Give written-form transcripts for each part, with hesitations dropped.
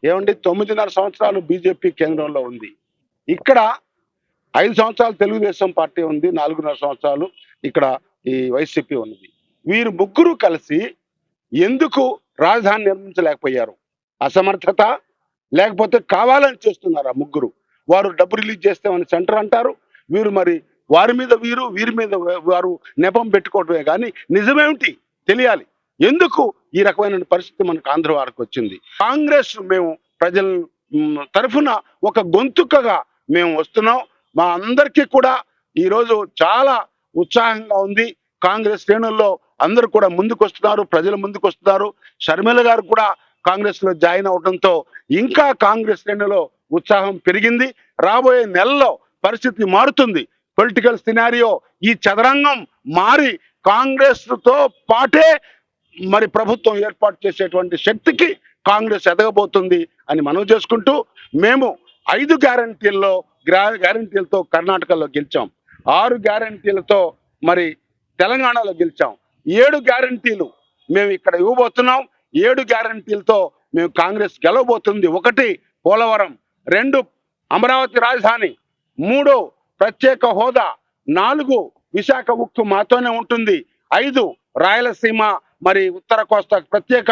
ఏమండి 9.5 సంవత్సరాలు బీజేపీ కేంద్రంలో ఉంది. ఇక్కడ 5 సంవత్సరాలు తెలుగుదేశం పార్టీ ఉంది, 4.5 సంవత్సరాలు ఇక్కడ ఈ వైసీపీ ఉంది. వీరు ముగ్గురు కలిసి ఎందుకు రాజధాని నిర్మించలేకపోయారు? అసమర్థత, లేకపోతే కావాలని చేస్తున్నారా ముగ్గురు? వారు డబ్బు రిలీజ్ చేస్తామని సెంటర్ అంటారు, వీరు మరి వారి మీద వీరి మీద వారు నెపం పెట్టుకోవటమే కానీ నిజమేమిటి తెలియాలి. ఎందుకు ఈ రకమైన పరిస్థితి మనకు ఆంధ్ర వారికి వచ్చింది? కాంగ్రెస్ మేము ప్రజల తరఫున ఒక గొంతుకగా మేము వస్తున్నాం. మా అందరికీ కూడా ఈరోజు చాలా ఉత్సాహంగా ఉంది. కాంగ్రెస్ శ్రేణుల్లో అందరూ కూడా ముందుకు వస్తున్నారు, ప్రజలు ముందుకు వస్తున్నారు. షర్మిల గారు కూడా కాంగ్రెస్ లో జాయిన్ అవడంతో ఇంకా కాంగ్రెస్ శ్రేణులో ఉత్సాహం పెరిగింది. రాబోయే నెలలో పరిస్థితి మారుతుంది. పొలిటికల్ సినారియో ఈ చదరంగం మారి కాంగ్రెస్ తో పాటే మరి ప్రభుత్వం ఏర్పాటు చేసేటువంటి శక్తికి కాంగ్రెస్ ఎదగబోతుంది అని మనవి చేసుకుంటూ, మేము 5 గ్యారంటీలతో కర్ణాటకలో గెలిచాం, 6 గ్యారంటీలతో మరి తెలంగాణలో గెలిచాం, 7 గ్యారంటీలు మేము ఇక్కడ ఇవ్వబోతున్నాం. 7 గ్యారంటీలతో మేము కాంగ్రెస్ గెలవబోతుంది. 1 పోలవరం, 2 అమరావతి రాజధాని, 3 ప్రత్యేక హోదా, 4 విశాఖ ఉక్కు మాతోనే ఉంటుంది, 5 రాయలసీమ మరి ఉత్తర కోస్తా ప్రత్యేక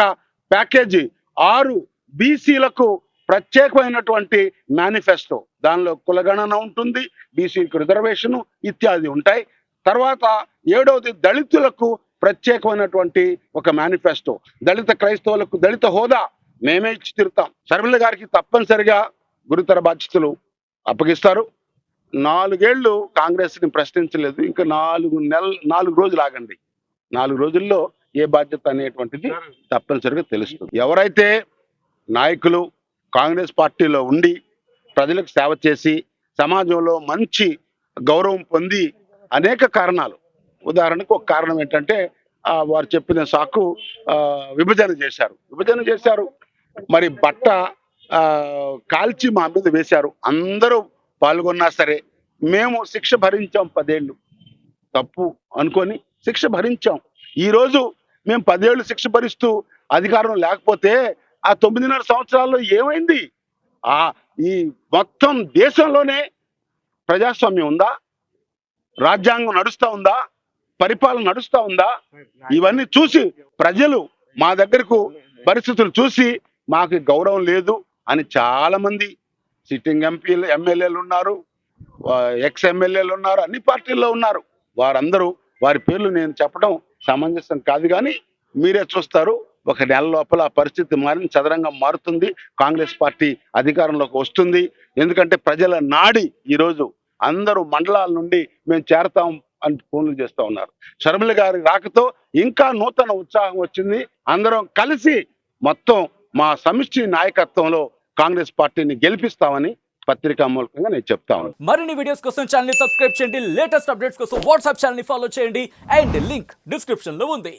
ప్యాకేజీ, 6 బీసీలకు ప్రత్యేకమైనటువంటి మేనిఫెస్టో, దానిలో కులగణన ఉంటుంది, బీసీలకు రిజర్వేషన్ ఇత్యాది ఉంటాయి. తర్వాత 7వది దళితులకు ప్రత్యేకమైనటువంటి ఒక మేనిఫెస్టో, దళిత క్రైస్తవులకు దళిత హోదా మేమే ఇచ్చి తిరుగుతాం. షర్మిల గారికి తప్పనిసరిగా గురుతర బాధ్యతలు అప్పగిస్తారు. 4 ఏళ్ళు కాంగ్రెస్ ని ప్రశ్నించలేదు, ఇంకా 4 రోజులు ఆగండి. 4 రోజుల్లో ఏ బాధ్యత అనేటువంటిది తప్పనిసరిగా తెలుస్తుంది. ఎవరైతే నాయకులు కాంగ్రెస్ పార్టీలో ఉండి ప్రజలకు సేవ చేసి సమాజంలో మంచి గౌరవం పొంది అనేక కారణాలు, ఉదాహరణకు ఒక కారణం ఏంటంటే వారు చెప్పిన సాకు విభజన చేశారు, మరి బట్ట కాల్చి మా మీద వేశారు. అందరూ పాల్గొన్నా సరే మేము శిక్ష భరించాం. 10 ఏళ్ళు తప్పు అనుకొని శిక్ష భరించాం. ఈరోజు మేము 10 ఏళ్ళు శిక్ష భరిస్తూ అధికారం లేకపోతే ఆ 9.5 సంవత్సరాల్లో ఏమైంది? ఈ మొత్తం దేశంలోనే ప్రజాస్వామ్యం ఉందా? రాజ్యాంగం నడుస్తూ ఉందా? పరిపాలన నడుస్తూ ఉందా? ఇవన్నీ చూసి ప్రజలు మా దగ్గరకు పరిస్థితులు చూసి మాకు గౌరవం లేదు అని చాలా మంది సిట్టింగ్ ఎమ్మెల్యేలు ఉన్నారు, ఎక్స్ ఎమ్మెల్యేలు ఉన్నారు, అన్ని పార్టీల్లో ఉన్నారు. వారందరూ వారి పేర్లు నేను చెప్పడం సమంజసం కాదు, కానీ మీరే చూస్తారు. 1 నెల లోపల ఆ పరిస్థితి మారి చదరంగం మారుతుంది. కాంగ్రెస్ పార్టీ అధికారంలోకి వస్తుంది. ఎందుకంటే ప్రజల నాడి ఈరోజు అందరూ మండలాల నుండి మేము చేరతాం అని ఫోన్లు చేస్తూ ఉన్నారు. షర్మిల గారి రాకతో ఇంకా నూతన ఉత్సాహం వచ్చింది. అందరం కలిసి మొత్తం మా సమిష్టి నాయకత్వంలో కాంగ్రెస్ పార్టీని గెలిపిస్తామని పత్రికా మూలకంగా నేను చెప్తా ఉన్నాను. మరిన్ని వీడియోస్ కోసం ఛానల్ ని సబ్స్క్రైబ్ చేయండి, లేటెస్ట్ అప్డేట్స్ కోసం వాట్సాప్ ఛానల్ ని ఫాలో చేయండి, అండ్ లింక్ డిస్క్రిప్షన్ లో ఉంది.